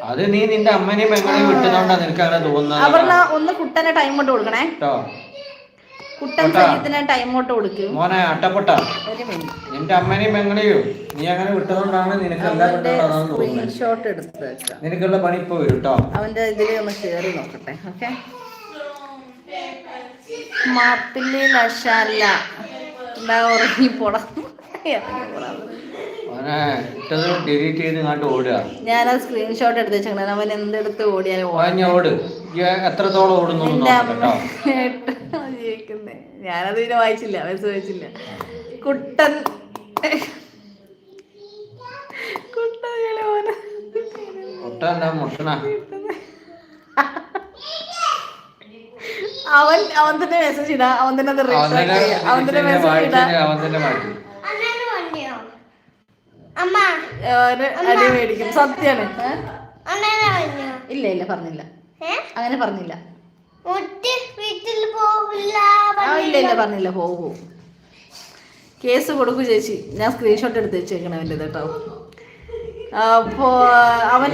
അത് നീ നിന്റെ അമ്മനെയും പെങ്ങളെയും വിട്ടതുകൊണ്ടാ നിനക്ക് അങ്ങനെ തോന്നുന്നത്. അപർണ ഒന്ന് കുട്ടനെ ടൈം കൊണ്ട് കൊടുക്കണേ കേട്ടോ. കുട്ടൻ സയ്യിദിനെ ടൈം കൊണ്ട് കൊടുക്കും. മോനെ അട്ടപ്പെട്ട നിന്റെ അമ്മനെയും പെങ്ങളെയും നീ അങ്ങനെ വിട്ടതുകൊണ്ടാണ് നിനക്ക് എല്ലാ സ്ക്രീൻഷോട്ട് എടുത്ത് വെക്കാം. നിനക്കുള്ള പണി ഇപ്പൊ വരും കേട്ടോ. അവന്റെ ഇതിൽ ഒന്ന് കേറി നോക്കട്ടെ. ഓക്കെ. മാപ്പിള്ളി ലഷാല എന്താ ഉറങ്ങിപ്പോടാ. ഡിലീറ്റ് ചെയ്ത് ഇങ്ങോട്ട് ഓടുക. ഞാനത് സ്ക്രീൻഷോട്ട് എടുത്ത് വെച്ചാൽ അവൻ എന്തെടുത്ത് ഓടിയാലും ഓട്. എത്രത്തോളം ഓടുന്നു ജീവിക്കുന്നേ. ഞാനത് പിന്നെ വായിച്ചില്ല, വായിച്ചില്ല. കുട്ടൻ അവൻ തന്നെ മെസ്സേജ് ഇടാ. അവൻ തന്നെ മെസ്സേജ് ഇടാ. അടി മേടിക്കും. സത്യാണ്. ഇല്ല പറഞ്ഞില്ല, അങ്ങനെ പറഞ്ഞില്ല. ഇല്ല പറഞ്ഞില്ല. പോകും. കേസ് കൊടുക്കൂ ചേച്ചി. ഞാൻ സ്ക്രീൻഷോട്ട് എടുത്ത് വെച്ചേക്കണം അവൻ്റെ കേട്ടോ. അപ്പോ അവൻ